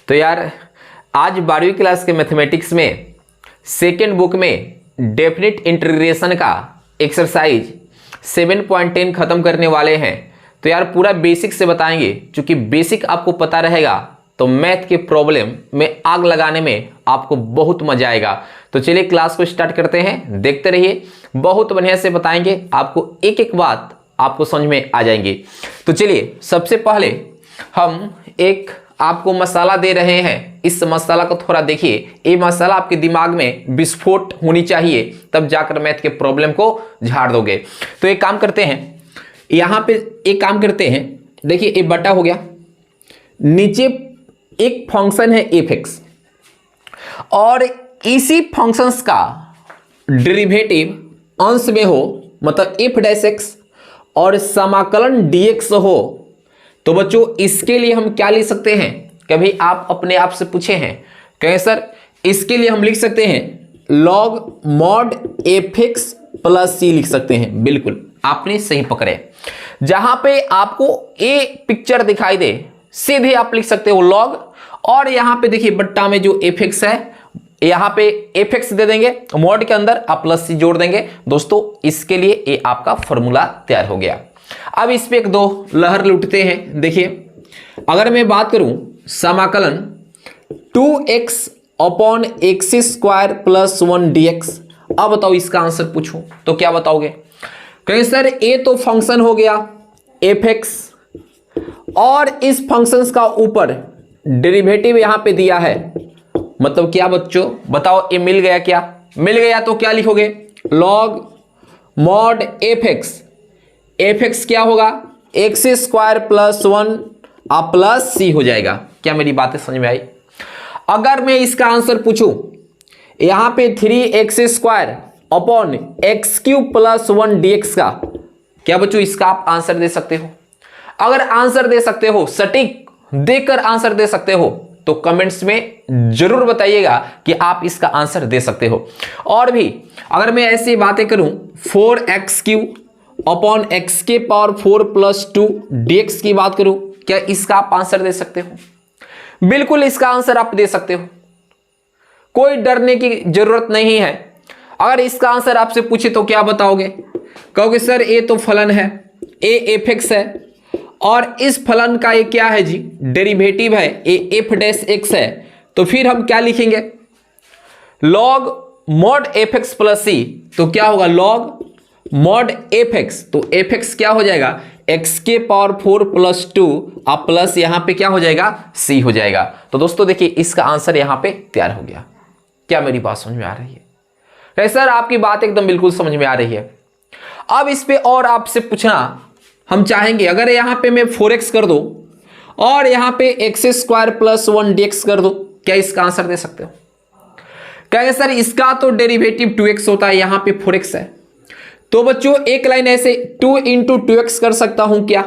तो यार आज 12वीं क्लास के मैथमेटिक्स में सेकेंड बुक में डेफिनेट इंटीग्रेशन का एक्सरसाइज 7.10 खत्म करने वाले हैं। तो यार पूरा बेसिक से बताएंगे, क्योंकि बेसिक आपको पता रहेगा तो मैथ के प्रॉब्लम में आग लगाने में आपको बहुत मजा आएगा। तो चलिए क्लास को स्टार्ट करते हैं, देखते रहिए, बहुत बढ़िया से बताएंगे, आपको एक एक बात आपको समझ में आ जाएंगे। तो चलिए सबसे पहले हम एक आपको मसाला दे रहे हैं, इस मसाला को थोड़ा देखिए। ये मसाला आपके दिमाग में विस्फोट होनी चाहिए, तब जाकर मैथ के प्रॉब्लम को झाड़ दोगे। तो एक काम करते हैं, यहाँ पे एक काम करते हैं, देखिए ये बटा हो गया, नीचे एक फंक्शन है f(x) और इसी फंक्शंस का डेरिवेटिव अंश में हो, मतलब f'(x) और समाकलन dx हो, तो बच्चों इसके लिए हम क्या लिख सकते हैं? कभी आप अपने आप से पूछे हैं, कहें सर इसके लिए हम लिख सकते हैं log mod f(x) plus c लिख सकते हैं। बिल्कुल आपने सही पकड़े, जहां पे आपको a पिक्चर दिखाई दे सीधे आप लिख सकते हो लॉग, और यहां पे देखिए बट्टा में जो f(x) है यहां पे f(x) दे देंगे, मॉड के अंदर आप प्लस c जोड़ देंगे। दोस्तों इसके लिए ये आपका फॉर्मूला तैयार हो गया। अब इस पे एक दो लहर लुटते हैं। देखिए अगर मैं बात करूं समाकलन 2x upon x square plus 1 dx, अब बताओ इसका आंसर पूछूं तो क्या बताओगे? कहें सर ये तो फंक्शन हो गया f(x) और इस फंक्शन का ऊपर डेरिवेटिव यहां पे दिया है, मतलब क्या बच्चों बताओ, ये मिल गया? क्या मिल गया? तो क्या लिखोगे? लॉग मॉड f(x) क्या होगा? x square plus 1 plus c हो जाएगा। क्या मेरी बातें समझ में आई? अगर मैं इसका आंसर पूछूं यहां पे 3x square upon x cube plus 1 dx का, क्या बच्चों इसका आप आंसर दे सकते हो? अगर आंसर दे सकते हो, सटीक देकर आंसर दे सकते हो, तो कमेंट्स में जरूर बताइएगा कि आप इसका आंसर दे सकते हो। और भी अगर मैं ऐसी बातें करूं 4x³ अपॉन एक्स के पावर 4 प्लस 2 dx की बात करूं, क्या इसका आप आंसर दे सकते हो? बिल्कुल इसका आंसर आप दे सकते हो, कोई डरने की जरूरत नहीं है। अगर इसका आंसर आपसे पूछे तो क्या बताओगे? कहोगे सर ये तो फलन है, ये f(x) है और इस फलन का ये क्या है जी? डेरिवेटिव है, ये f'(x) है। तो फिर हम क्या लिखेंगे? Log mod f(x) plus c, तो क्या होगा? लॉग मॉड f(x), तो f(x) क्या हो जाएगा? x के पावर 4 प्लस 2 आप प्लस यहां पे क्या हो जाएगा? c हो जाएगा। तो दोस्तों देखिए इसका आंसर यहां पे तैयार हो गया। क्या मेरी बात समझ में आ रही है? सर आपकी बात एकदम बिल्कुल समझ में आ रही है। अब इस पे और आपसे पूछना हम चाहेंगे, अगर यहां पे मैं 4x कर दो और यहां पे x स्क्वायर प्लस 1 dx कर दो, क्या इसका आंसर दे सकते हो? कहेंगे सर इसका तो डेरिवेटिव 2x होता है, यहां पे 4x है, तो बच्चों एक लाइन ऐसे 2 इंटू 2x कर सकता हूं क्या?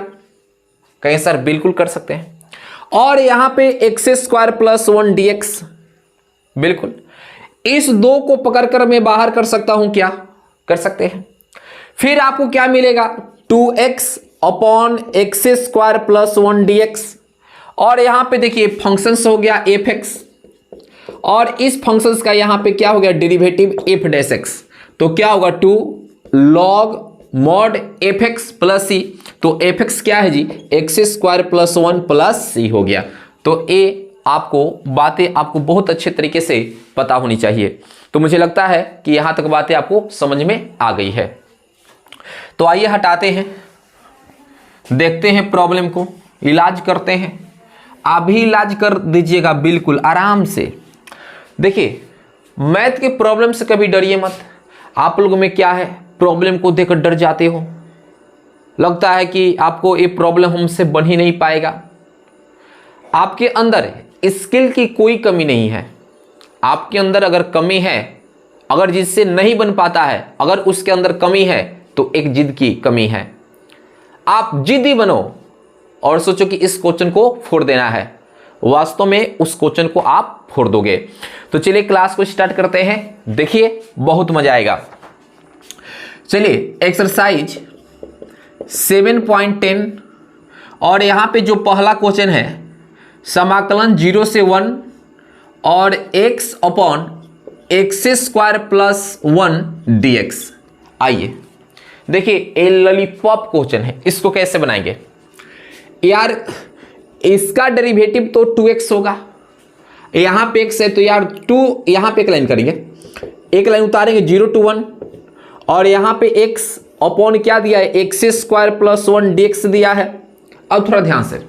कहें सर बिल्कुल कर सकते हैं। और यहां पे x स्क्वायर प्लस 1 dx, बिल्कुल इस दो को पकड़कर मैं बाहर कर सकता हूं क्या? कर सकते हैं। फिर आपको क्या मिलेगा? 2x upon x square plus 1 dx, और यहां पे देखिए फंक्शंस हो गया f(x) और इस फंक्शंस का यहां पे क्या हो गया? डेरिवेटिव f'(x), तो क्या होगा? 2 log mod f(x) plus c, तो f(x) क्या है जी? X square plus 1 plus c हो गया। तो ये आपको बातें आपको बहुत अच्छे तरीके से पता होनी चाहिए। तो मुझे लगता है कि यहां तक बातें आपको समझ में आ गई है। तो आइए हटाते हैं, देखते हैं प्रॉब्लम को, इलाज करते हैं। आप भी इलाज कर दीजिएगा बिल्कुल आराम से। देखिए मैथ के प्रॉब्लम से कभी डरिए मत। आप लोगों में क्या है, प्रॉब्लम को देखकर डर जाते हो, लगता है कि आपको ये प्रॉब्लम हमसे बन ही नहीं पाएगा। आपके अंदर स्किल की कोई कमी नहीं है। आपके अंदर अगर कमी है, अगर जिससे नहीं बन पाता है, अगर उसके अंदर कमी है तो एक जिद की कमी है। आप जिद्दी बनो और सोचो कि इस क्वेश्चन को फोड़ देना है, वास्तव में उस क्वेश्चन को आप फोड़ दोगे। तो चलिए क्लास को स्टार्ट करते हैं, देखिए बहुत मजा आएगा। चलिए एक्सरसाइज 7.10 और यहां पे जो पहला क्वेश्चन है समाकलन 0 से 1 और x upon x square plus 1 dx। आइए देखिए, ये लॉलीपॉप क्वेश्चन है, इसको कैसे बनाएंगे यार। इसका डेरिवेटिव तो 2x होगा, यहां पे x है तो यार 2, यहां पे एक लाइन करेंगे, एक लाइन उतारेंगे 0 to 1 और यहां पे x अपॉन क्या दिया है, एक्स स्क्वायर प्लस 1 dx दिया है। अब थोड़ा ध्यान से,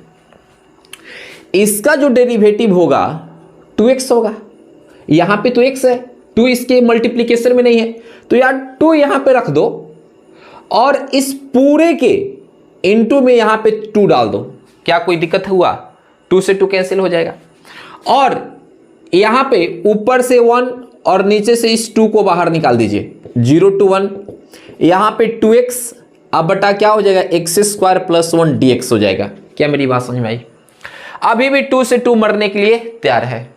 इसका जो डेरिवेटिव होगा 2x होगा, यहां पे तो x है, 2 इसके मल्टीप्लीकेशन में नहीं है तो यार 2 यहां पे रख दो और इस पूरे के इनटू में यहां पे 2 डाल दो। क्या कोई दिक्कत हुआ? 2 से 2 कैंसिल हो जाएगा और यहां पे ऊपर से 1 और नीचे से इस 2 को बाहर निकाल दीजिए, 0 to 1, यहां पे 2x अब बटा क्या हो जाएगा, एक्स स्क्वायर प्लस 1 dx हो जाएगा। क्या मेरी बात समझ में आई? अभी भी 2 से 2 मरने के लिए तैयार है,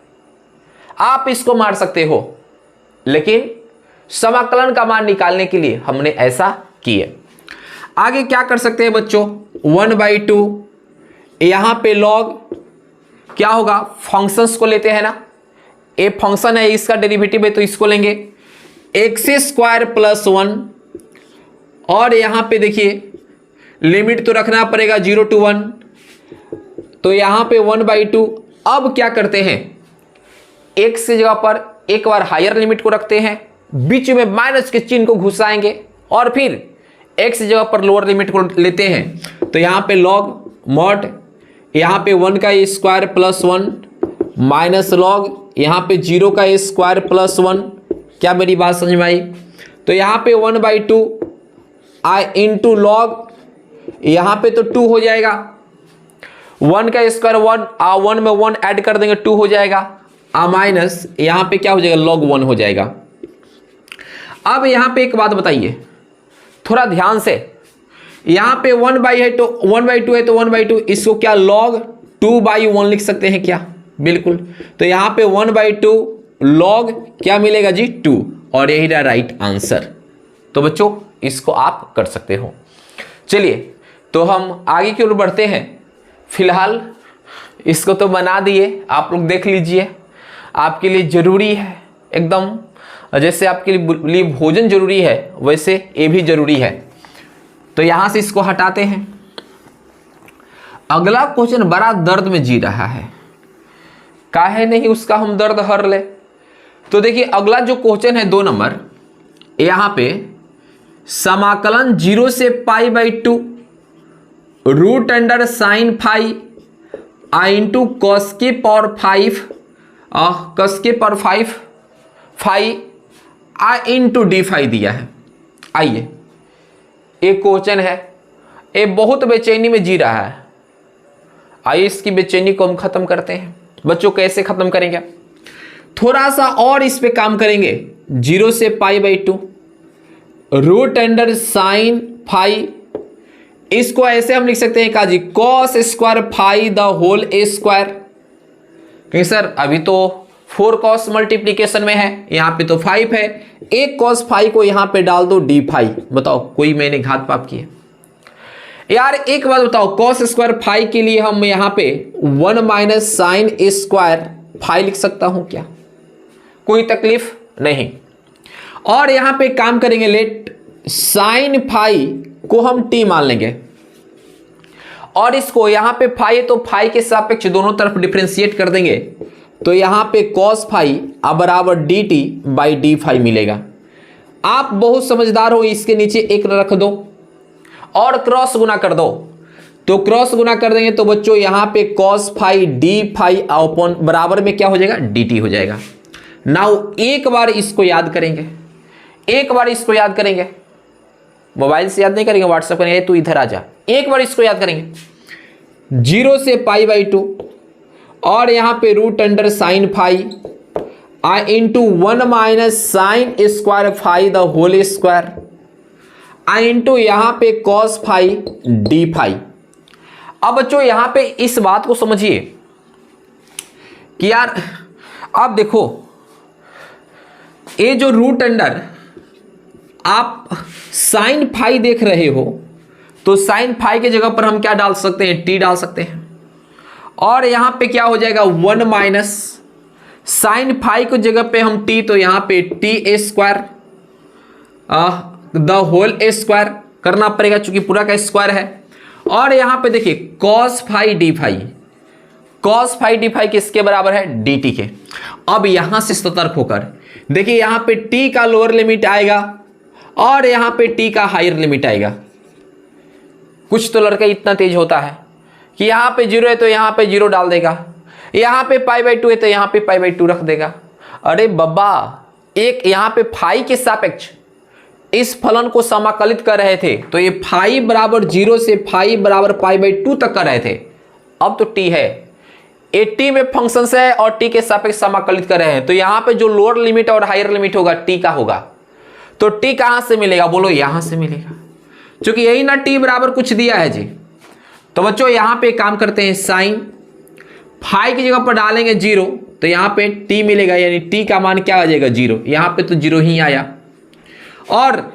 आप इसको मार सकते हो, लेकिन समाकलन का मान निकालने के लिए हमने ऐसा किया। आगे क्या कर सकते हैं बच्चों, 1/2 यहां पे लॉग क्या होगा, फंक्शंस को लेते हैं ना, ए फंक्शन है, इसका डेरिवेटिव है तो इसको लेंगे, एक्स स्क्वायर प्लस 1 और यहां पे देखिए लिमिट तो रखना पड़ेगा 0 to 1, तो यहां पे 1/2। अब क्या करते हैं, x की जगह पर एक बार हायर लिमिट को रखते हैं, बीच में माइनस के चिन्ह को घुसाएंगे और फिर x की जगह पर लोअर लिमिट को लेते हैं, तो यहां पे लॉग मॉड, यहां पे 1 का स्क्वायर प्लस 1 माइनस लॉग यहां पे 0 का स्क्वायर प्लस 1। क्या मेरी बात समझ में आई? तो यहां पे 1/2 आई इंटू लॉग, यहां पे तो 2 हो जाएगा, 1 का स्क्वायर 1 1 में 1 ऐड कर देंगे 2 हो जाएगा, माइनस यहां पे क्या हो जाएगा, log 1 हो जाएगा। अब यहां पे एक बात बताइए थोड़ा ध्यान से, यहां पे 1/2 है तो 1/2, इसको क्या log 2/1 लिख सकते हैं क्या? बिल्कुल। तो यहां पे 1/2 log क्या मिलेगा जी, 2, और यही रहा राइट आंसर। तो बच्चों इसको आप कर सकते हो। चलिए तो हम आगे की ओर बढ़ते हैं। फिलहाल इसको तो बना दिए, आप लोग देख लीजिए, आपके लिए जरूरी है एकदम, जैसे आपके लिए भोजन जरूरी है वैसे ये भी जरूरी है। तो यहां से इसको हटाते हैं। अगला क्वेश्चन बड़ा दर्द में जी रहा है, काहे नहीं उसका हम दर्द हर ले। तो देखिए अगला जो क्वेश्चन है 2 नंबर, यहां पे समाकलन 0 से π/2 root under sine phi i into cos के पावर 5 कस के power 5 phi i into D phi दिया है। आइए एक क्वेश्चन है, ये बहुत बेचैनी में जी रहा है, आइए इसकी बेचैनी को हम खत्म करते हैं। बच्चों कैसे खत्म करेंगे, थोड़ा सा और इस पे काम करेंगे। 0 से π/2 रूट अंडर साइन फाई, इसको ऐसे हम लिख सकते हैं का जी, cos square phi the whole square, क्योंकि सर अभी तो 4 कॉस मल्टीप्लीकेशन में है, यहाँ पे तो 5 है, एक कॉस फाई को यहाँ पे डाल दो डी फाई। बताओ कोई मैंने घात पाप किया यार? एक बात बताओ, कॉस स्क्वायर फाई के लिए हम यहाँ पे 1 माइनस साइन स्क्वायर फाई लिख सकता हूं क्या? कोई तकलीफ नहीं। और यहाँ पे काम करेंगे, लेट साइन फाई को हम टी मान लेंगे और इसको यहाँ पे फाई है तो फाई के सापेक्ष दोनों तरफ डिफरेंशिएट कर देंगे, तो यहाँ पे कॉस फाई बराबर d t by d phi मिलेगा। आप बहुत समझदार हो, इसके नीचे एक रख दो और क्रॉस गुना कर दो, तो क्रॉस गुना कर देंगे तो बच्चों यहाँ पे cos phi d phi upon बराबर में क्या हो जाएगा, डी टी हो जाएगा। नाउ एक बार इसको याद करेंगे, एक बार इसको याद करेंगे, मोबाइल से याद नहीं करेंगे, व्हाट्सएप करेंगे, तू इधर आ जा, एक बार इसको याद करेंगे। 0 से π/2 और यहाँ पे root under sine phi i into 1 minus sine square phi the whole square i into यहाँ पे कॉस फाई डी फाई। अब बच्चों यहाँ पे इस बात को समझिए कि यार अब देखो, ये जो रूट अंडर आप साइन फाई देख रहे हो, तो साइन फाई के जगह पर हम क्या डाल सकते हैं, टी डाल सकते हैं, और यहां पे क्या हो जाएगा 1 माइनस साइन फाइव को जगह पे हम टी, तो यहां पे t a square the whole a square करना पड़ेगा चूंकि पूरा का स्क्वायर है। और यहां पे देखिए cos phi d phi, cos phi d phi किसके बराबर है डी टी के। अब यहां से सतर्क होकर देखिए यहां पे टी का लोअर लिमिट आएगा और यहां पे टी का हायर लिमिट आएगा। कुछ तो लड़का इतना तेज होता है कि यहां पे 0 है तो यहां पे 0 डाल देगा, यहां पे π/2 है तो यहां पे π/2 रख देगा। अरे बब्बा, एक यहां पे फाई के सापेक्ष इस फलन को समाकलित कर रहे थे तो ये फाई बराबर 0 से फाई बराबर π/2 तक कर रहे थे। अब तो टी है, ए टी में फंक्शन है और टी के सापेक्ष समाकलित कर रहे हैं, तो यहां पे जो लोअर लिमिट और हायर लिमिट होगा टी का होगा। तो टी कहां से मिलेगा बोलो, यहां से मिलेगा, क्योंकि यही ना टी बराबर कुछ दिया है जी। तो बच्चों यहां पे काम करते हैं, साइन फाई की जगह पर डालेंगे 0 तो यहां पे टी मिलेगा, यानी टी का मान क्या आ जाएगा 0। यहां पे तो 0 ही आया। और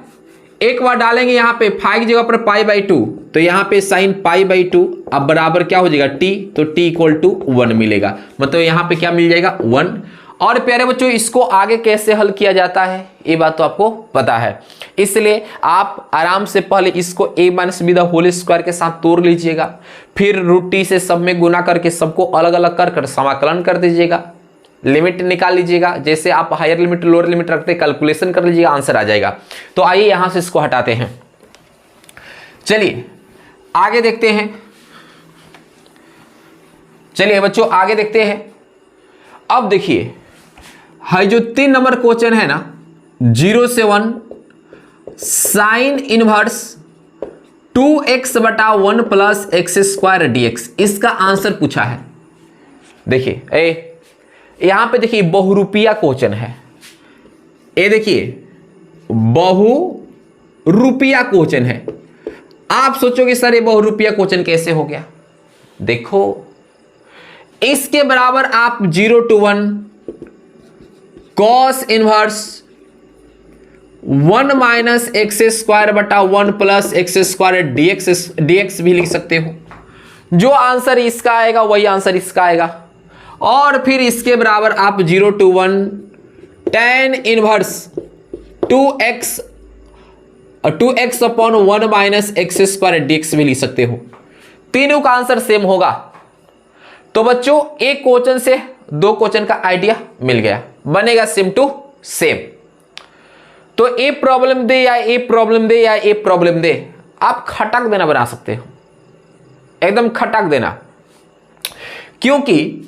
एक बार डालेंगे यहां पे फाई की जगह पर π/2 तो यहां पे साइन π/2 अब बराबर क्या हो जाएगा टी, तो टी इक्वल टू 1 मिलेगा। मतलब यहां पे क्या मिल जाएगा 1। और प्यारे बच्चों इसको आगे कैसे हल किया जाता है ये बात तो आपको पता है, इसलिए आप आराम से पहले इसको a - b the whole square के साथ तोड़ लीजिएगा, फिर √t से सब में गुना करके सबको अलग अलग कर समाकलन कर दीजिएगा, लिमिट निकाल लीजिएगा। जैसे आप हायर लिमिट लोअर लिमिट रखते कैलकुलेशन कर लीजिएगा, आंसर आ जाएगा। तो आइए यहां से इसको हटाते हैं, चलिए आगे देखते हैं। चलिए बच्चों आगे देखते हैं। अब देखिए है जो 3 नंबर क्वेश्चन है ना 0 से 1 sine inverse 2x/1 + x² dx, इसका आंसर पूछा है। देखिए यहां पे देखिए बहुरूपिया क्वेश्चन है, ये देखिए बहुरूपिया क्वेश्चन है। आप सोचोगे सर ये बहुरूपिया क्वेश्चन कैसे हो गया, देखो इसके बराबर आप 0 to 1 cos inverse 1 - x²/1 + x² dx भी लिख सकते हो। जो आंसर इसका आएगा वही आंसर इसका आएगा। और फिर इसके बराबर आप 0 to 1 tan inverse 2x/1 - x² dx भी लिख सकते हो। तीनों का आंसर सेम होगा। तो बच्चों एक क्वेश्चन से 2 क्वेश्चन का आइडिया मिल गया, बनेगा सेम टू सेम। तो ए प्रॉब्लम दे या ए प्रॉब्लम दे या ए प्रॉब्लम दे, आप खटक देना बना सकते हो, एकदम खटक देना। क्योंकि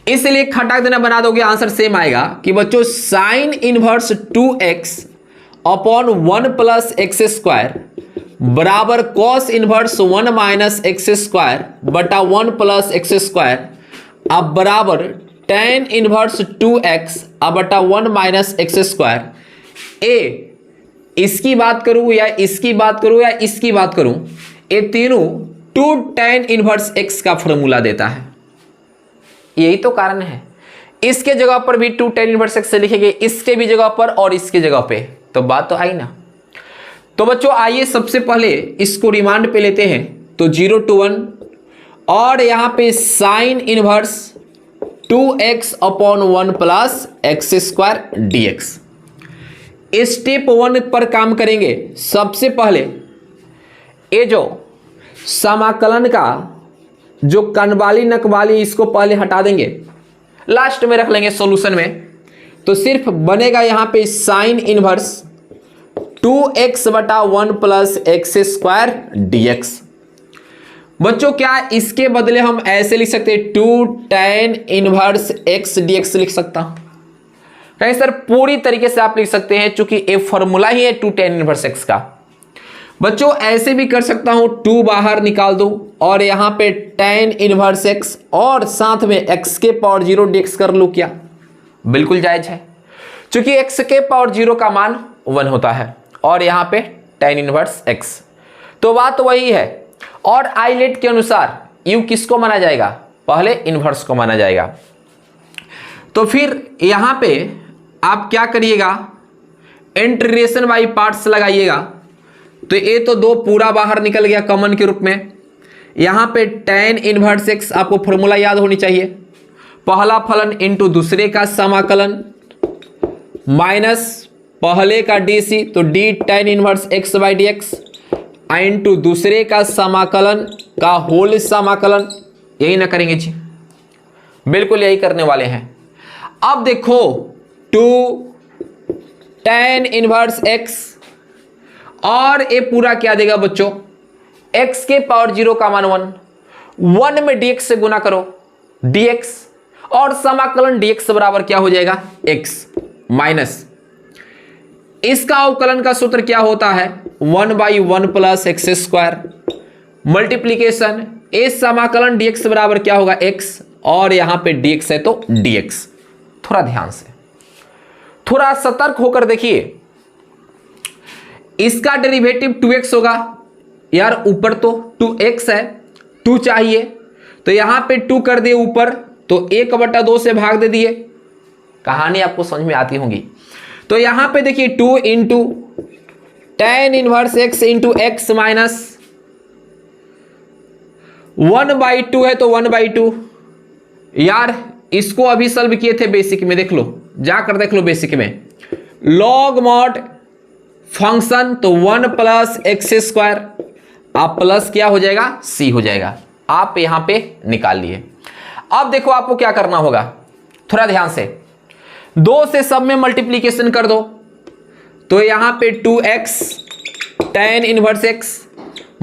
इसलिए खटक देना बना दोगे आंसर सेम आएगा कि बच्चों साइन इनवर्स 2x/1 + x² बराबर कॉस इनवर्स 1 - x²/1 + x² अब बराबर tan इनवर्स 2x/1 - x²। ए इसकी बात करूं या इसकी बात करूं या इसकी बात करूं, ये तीनों 2 tan इनवर्स x का फॉर्मूला देता है। यही तो कारण है, इसके जगह पर भी 2 tan इनवर्स x से लिखेंगे, इसके भी जगह पर और इसके जगह पे, तो बात तो आई ना। तो बच्चों आइए सबसे पहले इसको रिमांड पे लेते हैं। तो 0 to 1 और यहां पे sine inverse 2x/1 + x² dx। Step 1 पर काम करेंगे। सबसे पहले ये जो समाकलन का जो कनवाली नकवाली इसको पहले हटा देंगे, लास्ट में रख लेंगे सॉल्यूशन में। तो सिर्फ बनेगा यहां पे sine inverse 2x/1 + x² dx। बच्चों क्या इसके बदले हम ऐसे लिख सकते हैं 2 tan इनवर्स x dx लिख सकता हूं? नहीं सर, पूरी तरीके से आप लिख सकते हैं, चूंकि ये फॉर्मूला ही है 2 tan इनवर्स x का। बच्चों ऐसे भी कर सकता हूं, 2 बाहर निकाल दो और यहां पे tan इनवर्स x और साथ में x⁻0 dx कर लो, क्या बिल्कुल जायज है, क्योंकि x⁻0 का मान 1 होता है और यहां पे tan इनवर्स x। तो बात वही है। और आइलेट के अनुसार यू किसको माना जाएगा, पहले इनवर्स को माना जाएगा। तो फिर यहां पे आप क्या करिएगा, इंटीग्रेशन बाई पार्ट्स लगाइएगा। तो ये तो 2 पूरा बाहर निकल गया कॉमन के रूप में, यहां पे tan इनवर्स x आपको फॉर्मूला याद होनी चाहिए, पहला फलन इंटू दूसरे का समाकलन माइनस पहले का dc, तो d tan inverse x by D x into दूसरे का समाकलन का होल समाकलन। यही ना करेंगे जी, बिल्कुल यही करने वाले हैं। अब देखो 2 tan इनवर्स x और ये पूरा क्या देगा बच्चों, x के पावर 0 का मान 1 में dx से गुना करो dx और समाकलन dx बराबर क्या हो जाएगा x माइनस इसका अवकलन का सूत्र क्या होता है 1/1 प्लस एक्स स्क्वायर मल्टीप्लीकेशन इस समाकलन dx बराबर क्या होगा x और यहां पे dx है तो dx। थोड़ा ध्यान से, थोड़ा सतर्क होकर देखिए, इसका डेरिवेटिव 2x होगा यार, ऊपर तो 2x है, 2 चाहिए तो यहां पे 2 कर दिए ऊपर, तो 1/2 से भाग दे दिए। कहानी आपको समझ में आती होगी। तो यहां पे देखिए 2 into tan inverse x into x minus 1/2 है तो 1/2। यार इसको अभी सॉल्व किए थे बेसिक में, देख लो, जाकर देख लो बेसिक में, लॉग मॉड फंक्शन तो 1 प्लस एक्स स्क्वायर, आप प्लस क्या हो जाएगा c हो जाएगा, आप यहां पे निकाल लिए। अब देखो आपको क्या करना होगा, थोड़ा ध्यान से, 2 से सब में मल्टीप्लीकेशन कर दो, तो यहां पे 2x tan inverse x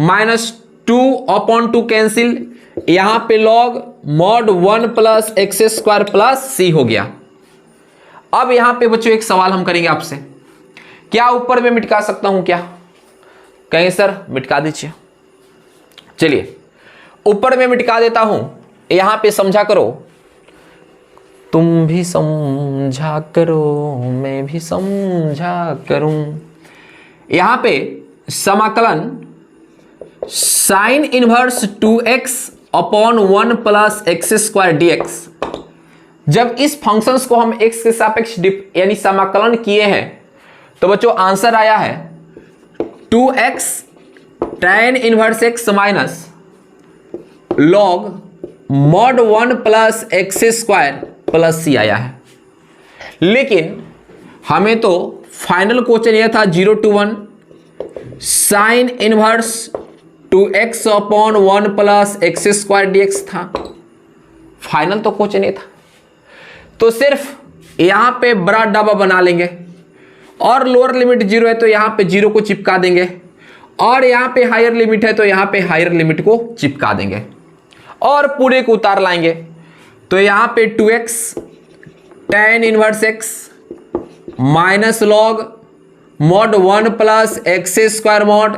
minus 2/2 cancel, यहां पे log mod 1 plus x square plus c हो गया। अब यहां पे बच्चों एक सवाल हम करेंगे आपसे, क्या ऊपर में मिटका सकता हूं क्या? कहें सर मिटका दीजिए। चलिए ऊपर में मिटका देता हूं, यहां पे समझा करो, तुम भी समझा करो मैं भी समझा करूं। यहां पे समाकलन sine inverse 2x upon 1 plus x square dx, जब इस फंक्शंस को हम x के सापेक्ष यानी समाकलन किए हैं तो बच्चों आंसर आया है 2x tan inverse x minus log mod 1 plus x square plus c आया है। लेकिन हमें तो फाइनल क्वेश्चन यह था 0 to 1 sine inverse 2x upon 1 plus x square dx था, फाइनल तो क्वेश्चन ये था। तो सिर्फ यहां पे बड़ा डब्बा बना लेंगे और लोअर लिमिट 0 है तो यहां पे 0 को चिपका देंगे, और यहां पे हायर लिमिट है तो यहां पे हायर लिमिट को चिपका देंगे और पूरे को उतार लाएंगे। तो यहां पे 2x tan inverse x minus log mod 1 plus x square mod,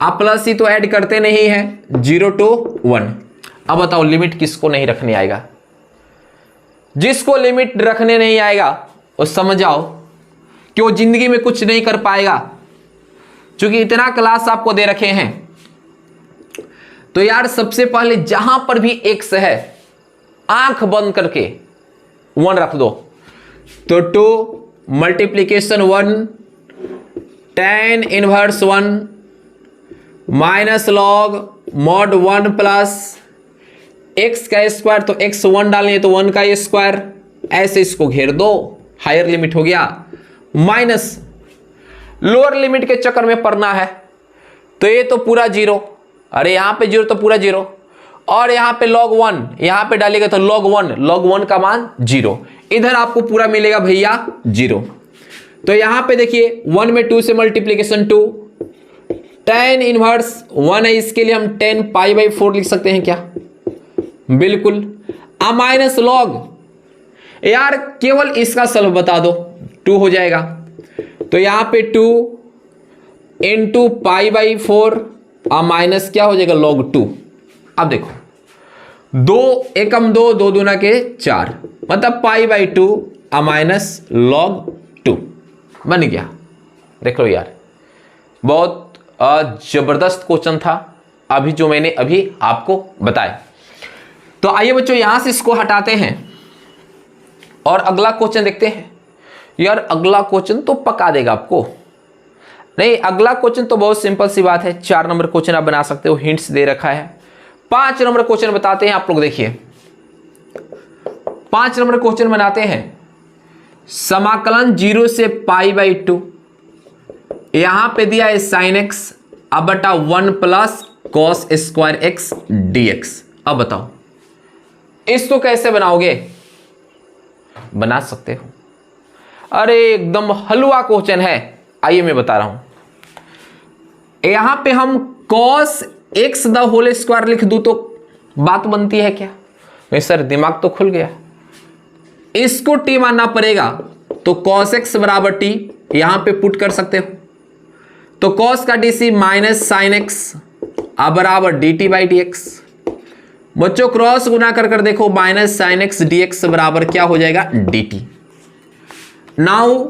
आप प्लस ही तो ऐड करते नहीं है 0 to 1। अब बताओ लिमिट किसको नहीं रखने आएगा? जिसको लिमिट रखने नहीं आएगा वो समझ जाओ कि वो जिंदगी में कुछ नहीं कर पाएगा, क्योंकि इतना क्लास आपको दे रखे हैं। तो यार सबसे पहले जहां पर भी x है आंख बंद करके 1 रख दो, तो 2 multiplication 1 tan inverse 1 minus log mod 1 plus x का स्क्वायर, तो x 1 डालेंगे तो 1 का स्क्वायर, ऐसे इसको घेर दो, हायर लिमिट हो गया, माइनस लोअर लिमिट के चक्कर में पढ़ना है तो ये तो पूरा 0, अरे यहां पे 0 तो पूरा 0, और यहां पे log 1 यहां पे डालेगा तो log 1 का मान 0, इधर आपको पूरा मिलेगा भैया 0। तो यहां पे देखिए 1 में 2 से मल्टीप्लीकेशन 2, tan इनवर्स 1 है, इसके लिए हम 10 π/4 लिख सकते हैं क्या? बिल्कुल। अब माइनस लॉग, यार केवल इसका सॉल्व बता दो, 2 हो जाएगा, तो यहां पे 2 इंटू π/4 और माइनस क्या हो जाएगा log 2। अब देखो 2 एकम 2, 2 दूना के 4, मतलब π/2 और माइनस log 2 बन गया। देख लो यार बहुत जबरदस्त क्वेश्चन था अभी जो मैंने अभी आपको बताया। तो आइए बच्चों यहां से इसको हटाते हैं और अगला क्वेश्चन देखते हैं। यार अगला क्वेश्चन तो पका देगा आपको, नहीं अगला क्वेश्चन तो बहुत सिंपल सी बात है, 4 नंबर क्वेश्चन आप बना सकते हो, हिंट्स दे रखा है, 5 नंबर क्वेश्चन बताते हैं आप लोग। देखिए 5 नंबर क्वेश्चन बनाते हैं। समाकलन 0 से π/2, यहां पे दिया है sin x अब बटा 1 plus cos square x dx। अब बताओ इसको कैसे बनाओगे? बना सकते हो, अरे एकदम हलवा क्वेश्चन है। आइए मैं बता रहा हूं। यहां पे हम cos x the whole square लिख दूं तो बात बनती है क्या? नहीं सर, दिमाग तो खुल गया। इसको t मानना पड़ेगा तो cos x बराबर t यहां पे पुट कर सकते हो। तो cos का dc माइनस साइन x अब बराबर dt बाई dx। बच्चों क्रॉस गुना कर कर देखो, माइनस साइन x dx बराबर क्या हो जाएगा? dt। नाउ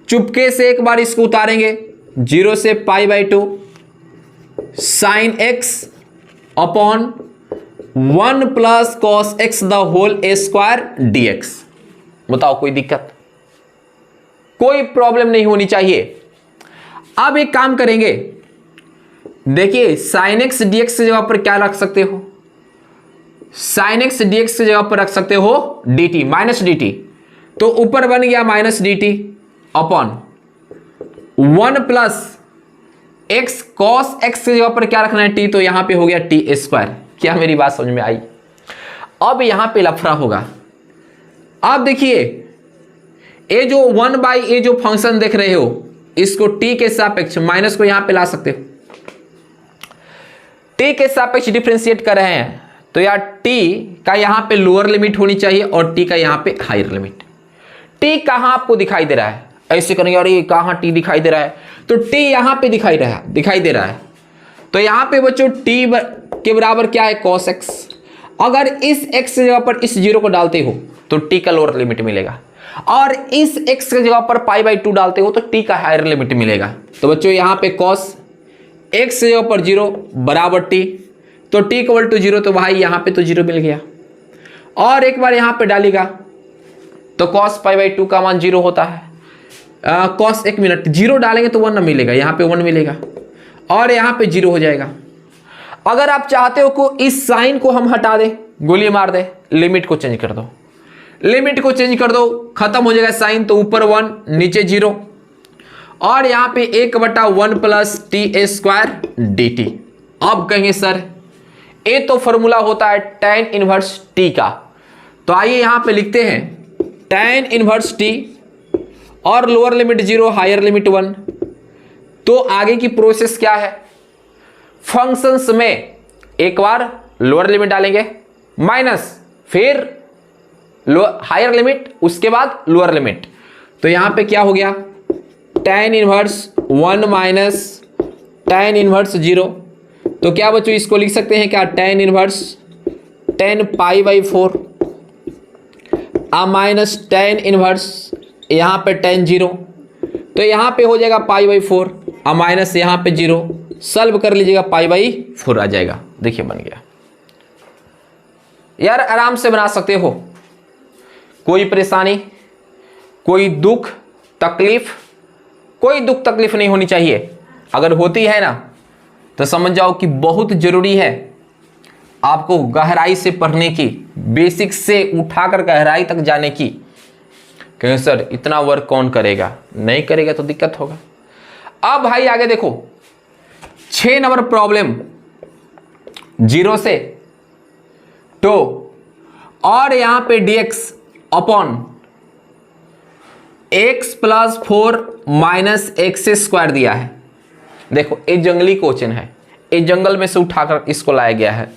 चुपके से एक बार इसको उतारेंगे, 0 से π/2 sine x upon 1 plus cos x the whole square dx। बताओ कोई दिक्कत? कोई प्रॉब्लम नहीं होनी चाहिए। अब एक काम करेंगे, देखिए साइन x dx की जगह पर क्या रख सकते हो? साइन x dx की जगह पर रख सकते हो dt, माइनस dt। तो ऊपर बन गया minus dt upon 1 plus x cos x की जगह पर क्या रखना है? t। तो यहां पे हो गया t स्क्वायर। क्या मेरी बात समझ में आई? अब यहां पे लफड़ा होगा। अब देखिए ये जो 1/a जो फंक्शन देख रहे हो, इसको t के सापेक्ष माइनस को यहां पे ला सकते हो। t के सापेक्ष डिफरेंशिएट कर रहे हैं तो यार t का यहां पे लोअर लिमिट होनी चाहिए और t का यहां पे हायर लिमिट। t कहां आपको दिखाई दे रहा है? ऐसे करेंगे, और ये कहां t दिखाई दे रहा है? तो t यहां पे दिखाई दे रहा है। तो यहां पे बच्चों t के बराबर क्या है? cos x। अगर इस x की जगह पर इस 0 को डालते हो तो t का लोअर लिमिट मिलेगा, और इस x की जगह पर π/2 डालते हो तो t का हायर लिमिट मिलेगा। तो बच्चों यहां पे cos x की जगह पर 0 बराबर t, तो t इक्वल टू 0, तो भाई यहां पे तो 0 मिल गया। और एक बार यहां पे डालेगा तो cos π/2 का मान 0 होता है। cos, एक मिनट, 0 डालेंगे तो 1 ना मिलेगा, यहां पे 1 मिलेगा और यहां पे 0 हो जाएगा। अगर आप चाहते हो को इस साइन को हम हटा दें, गोली मार दे, लिमिट को चेंज कर दो, लिमिट को चेंज कर दो, खत्म हो जाएगा साइन। तो ऊपर 1 नीचे 0 और यहां पे 1/1 प्लस t स्क्वायर dt। अब कहेंगे सर ये तो फॉर्मूला होता है tan इनवर्स t का, तो आइए यहां पे लिखते हैं tan इनवर्स t और लोअर लिमिट 0 हायर लिमिट 1। तो आगे की प्रोसेस क्या है? फंक्शंस में एक बार लोअर लिमिट डालेंगे माइनस, फिर हायर लिमिट, उसके बाद लोअर लिमिट। तो यहां पे क्या हो गया? tan inverse 1 minus tan inverse 0। तो क्या बच्चों इसको लिख सकते हैं क्या? tan inverse 10 π/4 minus tan inverse यहां पे tan 0, तो यहां पे हो जाएगा π/4 माइनस यहां पे 0। सॉल्व कर लीजिएगा, π/4 आ जाएगा। देखिए बन गया। यार आराम से बना सकते हो, कोई परेशानी, कोई दुख तकलीफ, कोई दुख तकलीफ नहीं होनी चाहिए। अगर होती है ना तो समझ जाओ कि बहुत जरूरी है आपको गहराई से पढ़ने की, बेसिक से उठाकर गहराई तक जाने की। क्योंकि सर इतना वर्क कौन करेगा? नहीं करेगा तो दिक्कत होगा। अब भाई आगे देखो, 6 नंबर प्रॉब्लम 0 से तो और यहां पे dx upon x plus 4 minus x square दिया है। देखो ये जंगली क्वेश्चन है, ये जंगल में से उठाकर इसको लाया गया है।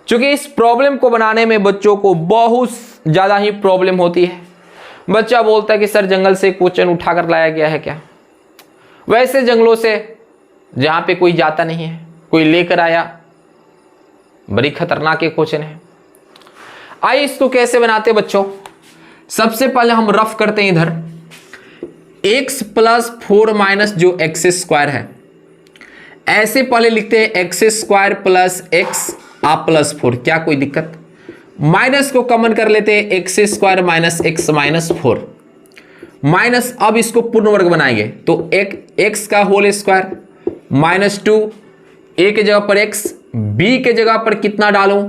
क्योंकि इस प्रॉब्लम को बनाने में बच्चों को बहुत ज़्यादा ही प्रॉब्लम होती है। बच्चा बोलता है कि सर जंगल से क्वेश्चन उठाकर लाया गया है क्या? वैसे जंगलों से जहाँ पे कोई जाता नहीं है, कोई लेकर आया, बड़ी खतरनाक एक क्वेश्चन है। आइए इसको कैसे बनाते हैं बच्चों? सबसे पहले हम रफ करते हैं इधर x प्लस 4 माइनस जो एक्स स्क्वायर है, ऐसे पहले लिखते हैं x square plus x plus 4। क्या कोई दिक्कत? माइनस को कॉमन कर लेते हैं, x square minus x minus 4 minus. अब इसको पूर्ण वर्ग बनाएंगे तो एक एक्स का होल स्क्वायर माइनस 2, ए की जगह पर एक्स, b के जगह पर कितना डालूं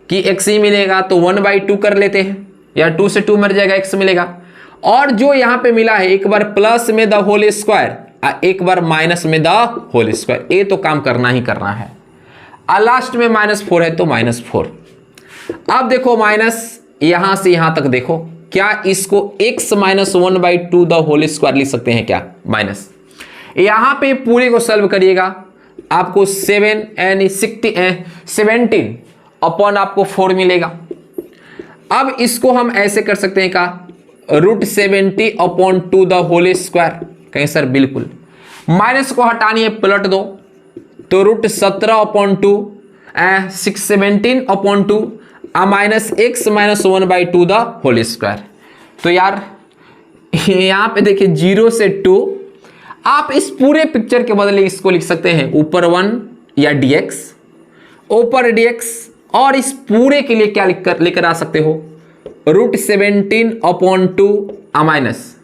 कि x ही मिलेगा, तो 1/2 कर लेते हैं, या 2 से 2 मर जाएगा, x मिलेगा। और जो यहां पे मिला है एक बार प्लस में द होल स्क्वायर, एक बार माइनस में द होल स्क्वायर, ये तो काम करना ही करना है। लास्ट में -4 है तो -4। अब देखो माइनस यहां से यहां तक देखो, क्या इसको x - 1/2 द होल स्क्वायर लिख सकते हैं क्या? माइनस यहां पे पूरे को सॉल्व करिएगा, आपको 17 अपॉन आपको 4 मिलेगा। अब इसको हम ऐसे कर सकते हैं का √70/2 द होल स्क्वायर। कहीं सर बिल्कुल, माइनस को हटानी है, पलट दो, तो √17/2 617/2 minus x - 1/2 the whole square. तो यार यहां पे देखिए 0 से 2, आप इस पूरे पिक्चर के बदले इसको लिख सकते हैं ऊपर 1 या dx, ऊपर dx, और इस पूरे के लिए क्या लेकर आ सकते हो √17/2 minus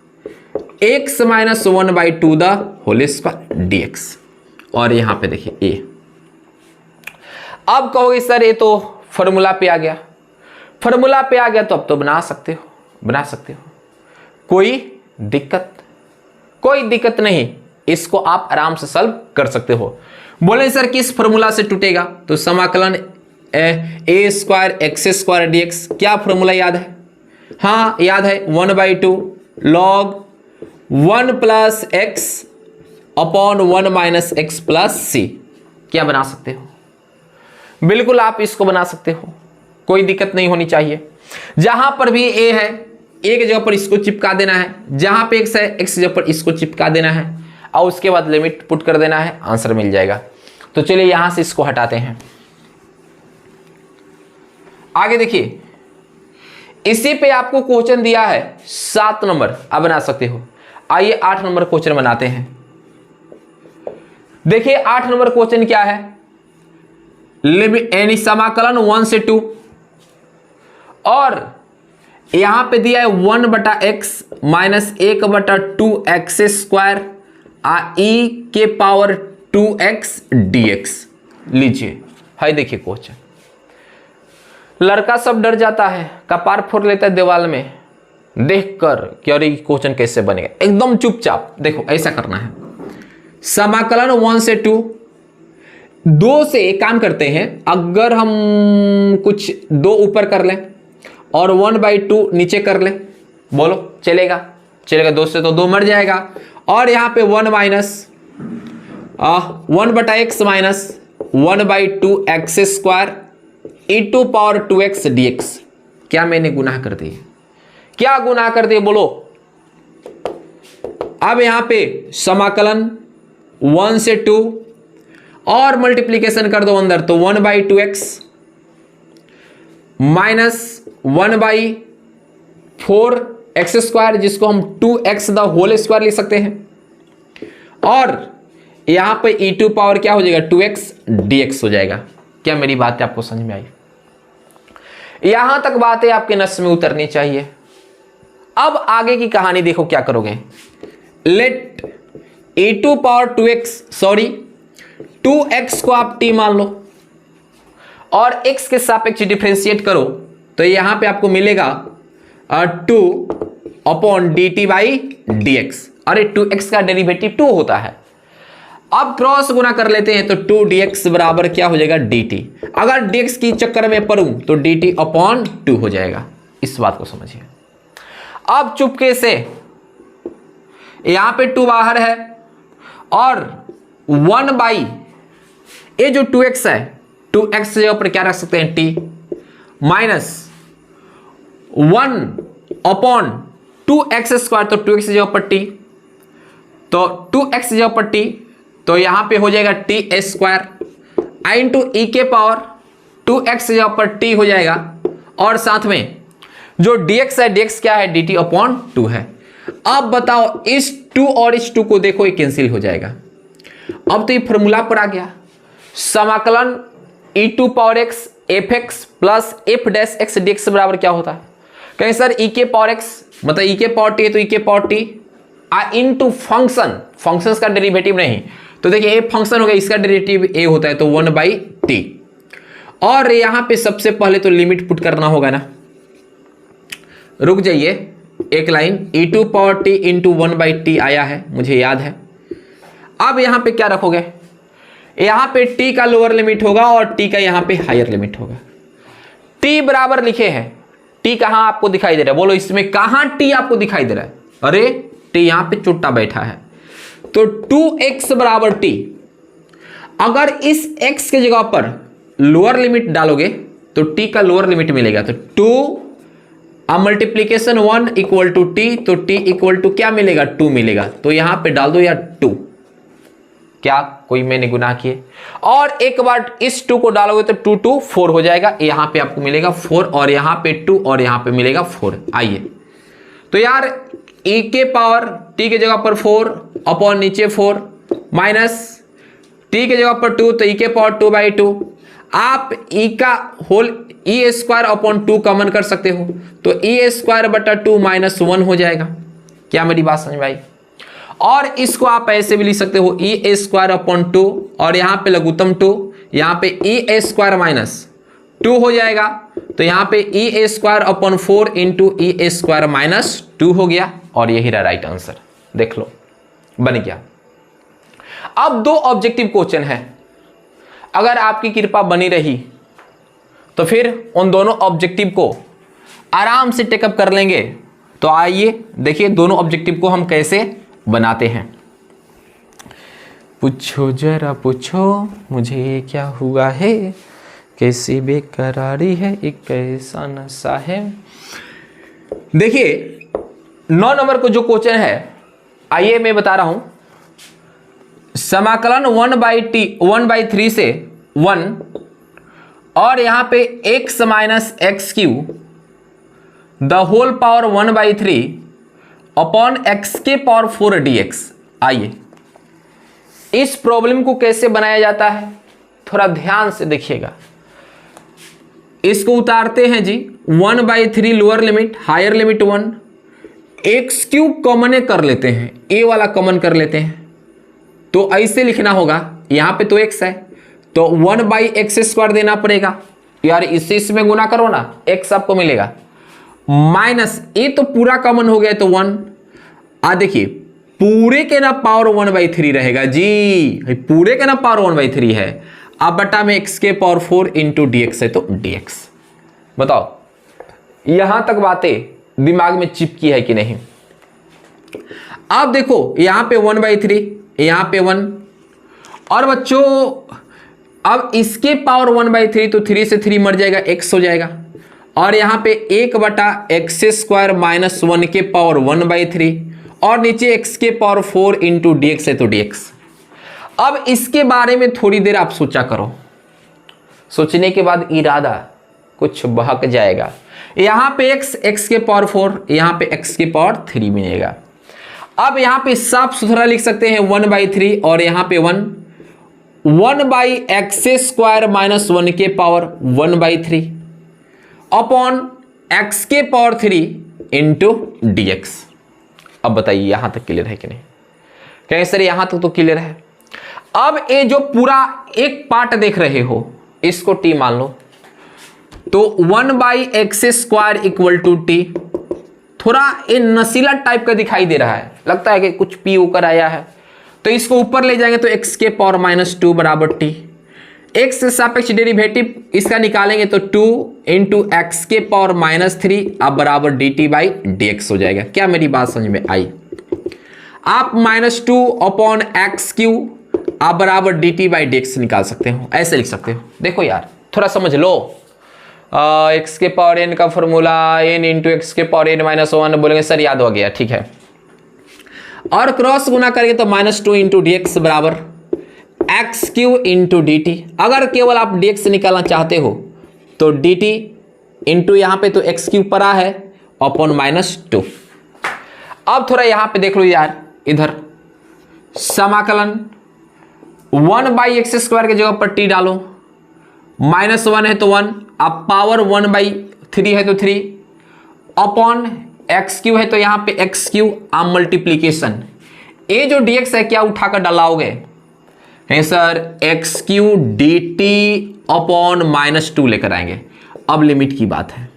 x - 1/2 the whole square dx। और यहां पे देखिए a। अब कहोगे सर ये तो फॉर्मूला पे आ गया, फॉर्मूला पे आ गया तो अब तो बना सकते हो, कोई दिक्कत नहीं, इसको आप आराम से सॉल्व कर सकते हो। बोले सर किस फॉर्मूला से टूटेगा, तो समाकलन a² x² dx, क्या फॉर्मूला याद है? हाँ याद है, 1/2 log 1 + x upon 1 - x + c। क्या बना सकते हो? बिल्कुल आप इसको बना सकते हो, कोई दिक्कत नहीं होनी चाहिए। जहां पर भी a है, a की जगह पर इसको चिपका देना है, जहां पे x है x की जगह पर इसको चिपका देना है, और उसके बाद लिमिट पुट कर देना है, आंसर मिल जाएगा। तो चलिए यहां से इसको हटाते हैं। आगे देखिए, इसी पे आपको क्वेश्चन दिया है 7 नंबर, आप बना सकते हो। आइए 8 नंबर क्वेश्चन बनाते हैं। देखिए 8 नंबर क्वेश्चन क्या है, यानी समाकलन 1 से 2, और यहां पे दिया है 1/x - 1/2x² e⁻² 2x dx। लीजिए हाय, देखिए क्वेश्चन, लड़का सब डर जाता है, कपार फोड़ लेता है दीवार में देखकर कि अरे क्वेश्चन कैसे बनेगा। एकदम चुपचाप देखो, ऐसा करना है। समाकलन 1 से 2, 2 से एक काम करते हैं, अगर हम कुछ 2 ऊपर कर लें और 1/2 नीचे कर लें, बोलो चलेगा? 2 से तो 2 मर जाएगा, और यहां पे 1/x - 1/2x² e⁻²x dx। क्या मैंने गुनाह कर दिए? क्या गुनाह कर दिए बोलो? अब यहां पे समाकलन 1 से 2 और मल्टीप्लीकेशन कर दो अंदर, तो 1/2x माइनस 1/4x², जिसको हम 2x द होल स्क्वायर लिख सकते हैं, और यहां पे e⁻ क्या हो जाएगा 2x dx हो जाएगा। क्या मेरी बातें आपको समझ में आई? यहां तक बातें आपके नस में उतरनी चाहिए। अब आगे की कहानी देखो, क्या करोगे, लेट e⁻2x 2x को आप t मान लो और x के सापेक्ष डिफरेंशिएट करो, तो यहां पे आपको मिलेगा 2/dt/dx। अरे 2x का डेरिवेटिव 2 होता है। अब क्रॉस गुना कर लेते हैं, तो 2dx बराबर क्या हो जाएगा dt। अगर dx की चक्कर में पढ़ूं तो dt/2 हो जाएगा। इस बात को समझिए। अब चुपके से यहां पे 2 बाहर है, और 1/ ये जो 2x है, 2x जगह पर क्या रख सकते हैं t, माइनस 1/2x², तो 2x जगह पर t, तो 2x जगह पर t, तो यहां पे हो जाएगा t² इंटू e⁻2x जगह पर t हो जाएगा, और साथ में जो dx है, dx क्या है dt/2 है। अब बताओ इस 2 और इस 2 को देखो, ये कैंसिल हो जाएगा। अब तो ये फॉर्मूला पर आ गया, समाकलन e⁻x fx plus f' dx बराबर क्या होता है? कहीं सर e⁻x मतलब e⁻t है तो e⁻t इंटू फंक्शन का डेरिवेटिव नहीं, तो देखिए ए फंक्शन हो गया, इसका डेरिवेटिव ए होता है तो 1/t। और यहां पे सबसे पहले तो लिमिट पुट करना होगा ना, रुक जाइए एक line, e2 power t into 1/t आया है, मुझे याद है। अब यहां पे क्या रखोगे, यहां पे t का लोअर लिमिट होगा और t का यहां पे हायर लिमिट होगा। t बराबर लिखे हैं, t कहां आपको दिखाई दे रहा है, बोलो इसमें कहां t आपको दिखाई दे रहा है, अरे t यहां पे चुट्टा बैठा है, तो 2x बराबर t। अगर इस x के जगह पर लोअर लिमिट डालोगे तो t का लोअर लिमिट मिलेगा, तो 2 मल्टीप्लीकेशन 1 इक्वल टू t, तो t इक्वल टू क्या मिलेगा, 2 मिलेगा। तो यहां पे डाल दो यार 2, क्या कोई मैंने गुनाह किए। और एक बार इस 2 को डालोगे तो 2 2 4 हो जाएगा, यहां पे आपको मिलेगा 4 और यहां पे 2 और यहां पे मिलेगा 4। आइए तो यार e के पावर t के जगह पर 4 अपॉन नीचे 4 माइनस t के जगह पर 2 तो e के पावर 2/2। आप e का whole e square upon 2 common कर सकते हो, तो e स्क्वायर बटा 2 माइनस 1 हो जाएगा। क्या मेरी बात समझ में आई। और इसको आप ऐसे भी लिख सकते हो e स्क्वायर अपॉन 2 और यहां पे लघुत्तम 2, यहां पे e स्क्वायर माइनस 2 हो जाएगा, तो यहां पे e square upon 4 into e square minus 2 हो गया और यही रहा राइट आंसर। देख लो बन गया। अब 2 ऑब्जेक्टिव क्वेश्चन है, अगर आपकी कृपा बनी रही तो फिर उन दोनों ऑब्जेक्टिव को आराम से टेकअप कर लेंगे। तो आइए देखिए दोनों ऑब्जेक्टिव को हम कैसे बनाते हैं। पूछो जरा पूछो मुझे ये क्या हुआ है, कैसी बेकरारी है, एक कैसा नशा है। देखिए 9 नंबर को जो क्वेश्चन है, आइए मैं बता रहा हूं। समाकलन 1/3 से 1 और यहां पे x minus x q the whole power 1/3 upon x के पावर 4 dx। आइए इस प्रॉब्लम को कैसे बनाया जाता है थोड़ा ध्यान से देखिएगा। इसको उतारते हैं जी, 1/3 lower limit higher limit 1, x cube common कर लेते हैं, ए वाला कॉमन कर लेते हैं, तो ऐसे लिखना होगा। यहां पे तो x है तो 1/x² देना पड़ेगा यार, इससे इसमें गुना करो ना, x आपको मिलेगा माइनस ए तो पूरा कॉमन हो गया तो 1। आ देखिए पूरे के ना पावर 1/3 रहेगा जी, पूरे के ना पावर 1/3 है, अब बटा में x के पावर 4 इंटू dx है तो dx। बताओ यहां तक बातें दिमाग में चिपकी है कि नहीं। अब देखो यहां पे 1/3, यहां पे 1, और बच्चों अब इसके पावर 1/3 तो 3 से 3 मर जाएगा, x हो जाएगा, और यहां पे 1/x² माइनस 1 के पावर 1/3 और नीचे x के पावर 4 इंटू dx है तो dx। अब इसके बारे में थोड़ी देर आप सोचा करो, सोचने के बाद इरादा कुछ बहक जाएगा। यहां पे x के पावर 4, यहां पे x के पावर 3 मिलेगा। अब यहां पे साफ सुथरा लिख सकते हैं 1/3 और यहां पे 1/x² माइनस 1 के पावर 1/3 अपॉन x के पावर 3 इंटू dx। अब बताइए यहां तक क्लियर है कि नहीं, कहें सर यहां तक तो क्लियर है। अब ये जो पूरा एक पार्ट देख रहे हो इसको t मान लो, तो 1/x² इक्वल टू t। थोड़ा ये नशीला टाइप का दिखाई दे रहा है, लगता है कि कुछ पी होकर आया है, तो इसको ऊपर ले जाएंगे तो x के पावर -2 बराबर t। x से सापेक्ष डेरिवेटिव इसका निकालेंगे तो 2 इंटू एक्स के पावर -3 अब बराबर dt/dx हो जाएगा। क्या मेरी बात समझ में आई। आप -2 अपॉन एक्स क्यू आप बराबर dt/dx निकाल सकते हो, ऐसे लिख सकते हो। देखो यार थोड़ा समझ लो, x के पावर n का फॉर्मूला n इंटू एक्स के पावर n-1 बोलेंगे सर याद हो गया, ठीक है। और क्रॉस गुना करेंगे तो -2 इंटू dx बराबर एक्स क्यू इंटू dt। अगर केवल आप dx निकालना चाहते हो तो dt इंटू यहां पे तो एक्स क्यू पड़ा है अपॉन -2। अब थोड़ा यहां पे देख लो यार, इधर समाकलन 1/x² के जगह पर t डालो, -1 है तो 1, अब पावर 1/3 है तो 3 अपॉन एक्स क्यू है तो यहां पे एक्स क्यू, आप मल्टीप्लीकेशन, ये जो dx है क्या उठाकर डालाओगे, नहीं sir, x Q D T upon -2 लेकर आएंगे। अब लिमिट की बात है,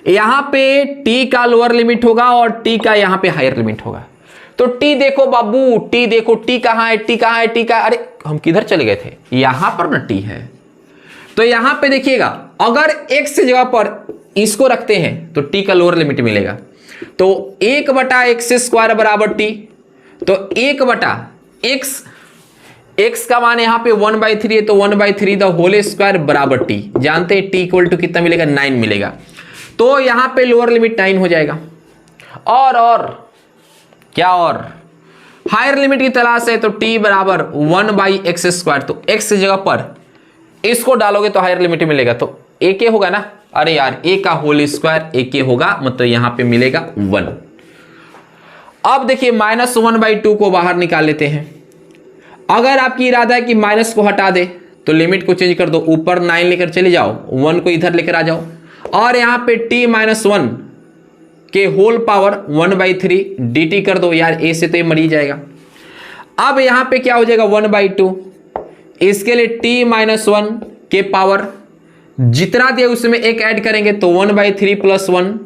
यहां पे t का लोअर लिमिट होगा और t का यहां पे हायर लिमिट होगा। तो t देखो बाबू, t देखो, t कहां है, t कहां है, t कहां है? अरे हम किधर चले गए थे, यहां पर ना t है। तो यहां पे देखिएगा, अगर x जगह पर इसको रखते हैं तो t का लोअर लिमिट मिलेगा। तो 1/x² बराबर t, तो 1/x, x का मान यहां पे 1/3 है, तो 1/3 द होल स्क्वायर बराबर t। जानते हैं t इक्वल टू कितना मिलेगा, 9 मिलेगा। तो यहां पे लोअर लिमिट 9 हो जाएगा। और क्या, और हायर लिमिट की तलाश है, तो t बराबर 1/x²। तो x जगह पर इसको डालोगे तो हायर लिमिट मिलेगा, तो a के होगा ना। अरे यार, a का होल स्क्वायर a के होगा, मतलब यहां पे मिलेगा 1। अब देखिए -1/2 को बाहर निकाल लेते हैं। अगर आपकी इरादा है कि माइनस को हटा दे तो लिमिट को चेंज कर दो, ऊपर 9 लेकर चले जाओ, 1 को इधर लेकर आ जाओ, और यहां पे t-1 के होल पावर 1/3 dt कर दो। यार a से तो ये मर ही जाएगा। अब यहां पे क्या हो जाएगा, 1/2, इसके लिए t-1 के पावर जितना दिया उसमें एक ऐड करेंगे तो 1/3 + 1,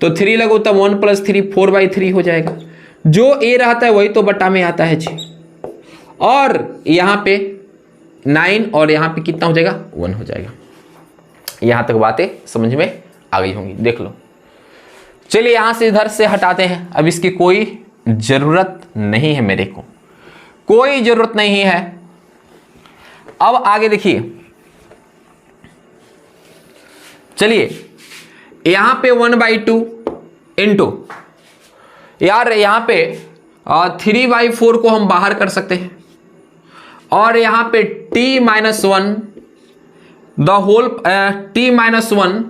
तो 3 लगो तब 1 + 3 4/3 हो जाएगा। जो a रहता है वही तो बटा में आता है जी। और यहां पे 9 और यहां पे कितना हो जाएगा, 1 हो जाएगा। यहां तक बातें समझ में आ गई होंगी, देख लो। चलिए यहां से इधर से हटाते हैं, अब इसकी कोई जरूरत नहीं है, मेरे को कोई जरूरत नहीं है। अब आगे देखिए, चलिए यहां पे 1/2 इंटू, यार यहां पे 3/4 को हम बाहर कर सकते हैं, और यहां पे t-1 द होल t-1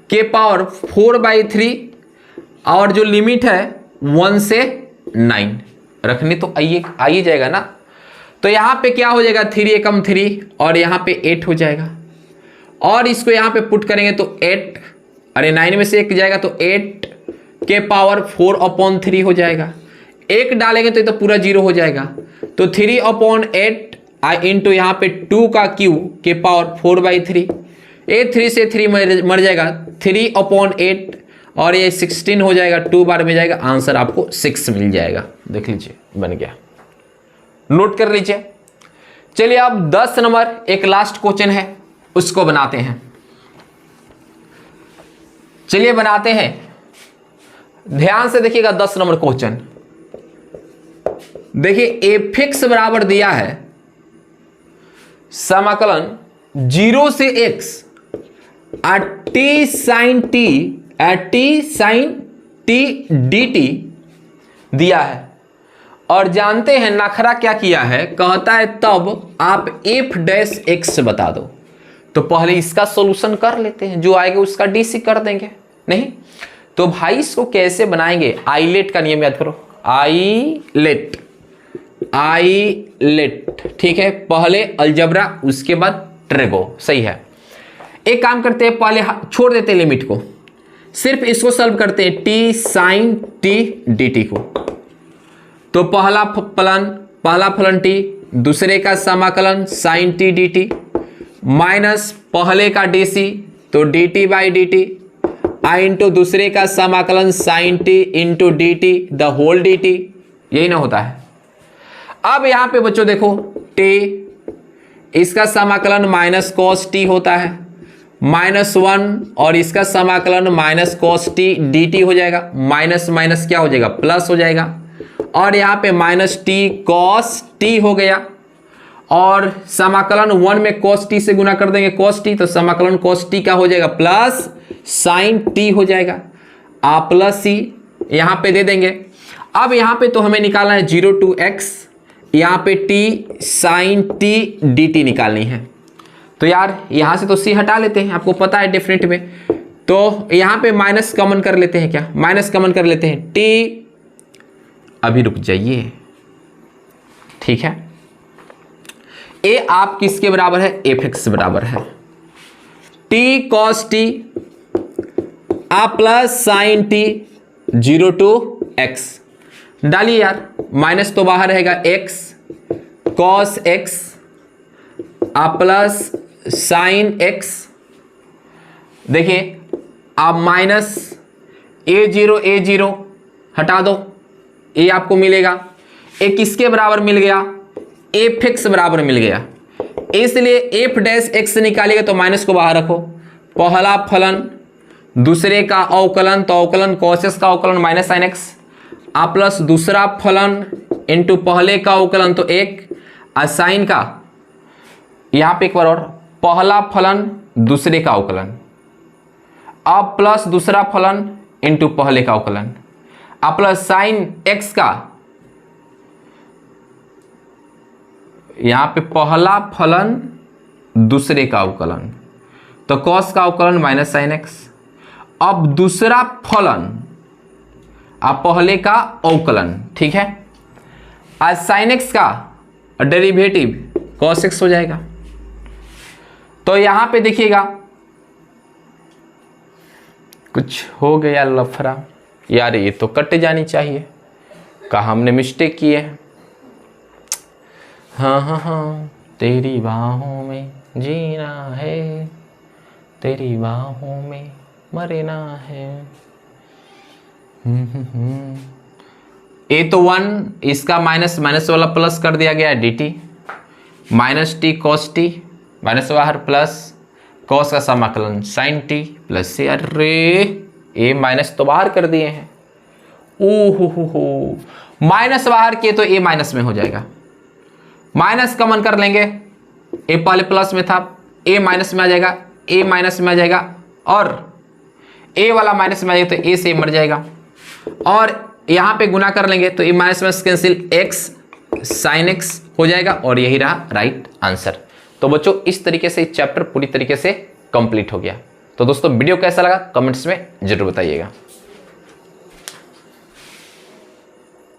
के पावर 4/3, और जो लिमिट है 1 से 9 रखने तो आइए जाएगा ना। तो यहां पे क्या हो जाएगा, 3 एकम 3 और यहां पे 8 हो जाएगा, और इसको यहां पे पुट करेंगे तो 8, अरे 9 में से 1 जाएगा तो 8 के पावर 4/3 हो जाएगा। 1 डालेंगे तो ये तो पूरा 0 हो जाएगा, तो 3/8 इंटू यहाँ पे 2 का क्यू के पावर 4/3, ये 3 से 3 मर जाएगा, 3/8 और ये 16 हो जाएगा, 2 बार में जाएगा, आंसर आपको 6 मिल जाएगा। देख लीजिए बन गया, नोट कर लीजिए। चलिए अब 10 नंबर एक लास्ट क्वेश्चन है, उसको बनाते हैं। चलिए बनाते हैं, ध्यान से देखिएगा 10 नंबर क्वेश्चन। देखिए f(x) बराबर दिया है समाकलन 0 से x t sin t dt दिया है, और जानते हैं नखरा क्या किया है, कहता है तब आप f' बता दो। तो पहले इसका सॉल्यूशन कर लेते हैं, जो आएगा उसका डीसी कर देंगे। नहीं तो भाई इसको कैसे बनाएंगे, आइलेट का नियम याद करो, आइलेट, ठीक है, पहले अलजबरा उसके बाद ट्रेगो, सही है। एक काम करते हैं, पहले छोड़ देते हैं लिमिट को, सिर्फ इसको सॉल्व करते हैं t sin t dt को। तो पहला फलन t, दूसरे का समाकलन sin t dt, माइनस पहले का dc तो dt/dt इंटू दूसरे का समाकलन sin t into dt the whole dt, यही ना होता है। अब यहां पे बच्चों देखो t, इसका समाकलन माइनस cos t होता है, -1 और इसका समाकलन माइनस cos t dt हो जाएगा, माइनस माइनस क्या हो जाएगा, प्लस हो जाएगा, और यहाँ पे -t cos t हो गया, और समाकलन 1 में cos t से गुना कर देंगे cos t, तो समाकलन cos t का हो जाएगा प्लस sin t हो जाएगा, प्लस c यहाँ पे दे देंगे। अब यहाँ पे तो हमें निकालना है 0 to x, यहाँ पे t sin t dt निकालनी है। तो यार यहाँ से तो c हटा लेते हैं, आपको पता है डेफिनेट में, तो यहाँ पे माइनस कॉमन कर लेते हैं, क्या माइनस कॉमन कर लेते हैं, t, अभी रुक जाइए, ठीक है, a आप किसके बराबर है, f(x) बराबर है t cos t plus sin t 0 to x, डालिए यार, माइनस तो बाहर रहेगा x cos x plus sine x. देखिए आप माइनस a0 हटा दो, ये आपको मिलेगा। एक किसके बराबर मिल गया, एफ एक्स बराबर मिल गया, इसलिए एफ डैश एक्स निकालिएगा तो माइनस को बाहर रखो। पहला फलन दूसरे का अवकलन, तो अवकलन कॉस एक्स का अवकलन माइनस साइन एक्स, प्लस दूसरा फलन इंटू पहले का अवकलन तो एक, साइन का यहां पे एक बार और, पहला फलन दूसरे का अवकलन, अब प्लस दूसरा फलन इंटू पहले का अवकलन, प्लस साइन एक्स का, यहां पे पहला फलन दूसरे का अवकलन तो कॉस का अवकलन माइनस साइन एक्स, अब दूसरा फलन आप पहले का अवकलन, ठीक है। आज साइन एक्स का डेरिवेटिव कॉस एक्स हो जाएगा। तो यहां पे देखिएगा कुछ हो गया लफड़ा यार, ये तो कट जानी चाहिए, कहा हमने मिस्टेक किए हैं। हाँ, तेरी बाहों में जीना है, तेरी बाहों में मरना है। ए तो 1, इसका माइनस वाला प्लस कर दिया गया D T, minus T cos T, minus बाहर प्लस कॉस का समाकलन साइन टी प्लस से, अरे ए माइनस तो बाहर कर दिए हैं, ओहो माइनस बाहर किए तो ए माइनस में हो जाएगा, माइनस कॉमन कर लेंगे, ए पहले प्लस में था, ए माइनस में आ जाएगा, ए माइनस में आ जाएगा, और ए वाला माइनस में आ जाएगा तो ए से मर जाएगा, और यहां पे गुना कर लेंगे तो ए माइनस में कैंसिल, एक्स साइन एक्स हो जाएगा, और यही रहा राइट आंसर। तो बच्चों इस तरीके से चैप्टर पूरी तरीके से कंप्लीट हो गया। तो दोस्तों वीडियो कैसा लगा कमेंट्स में जरूर बताइएगा।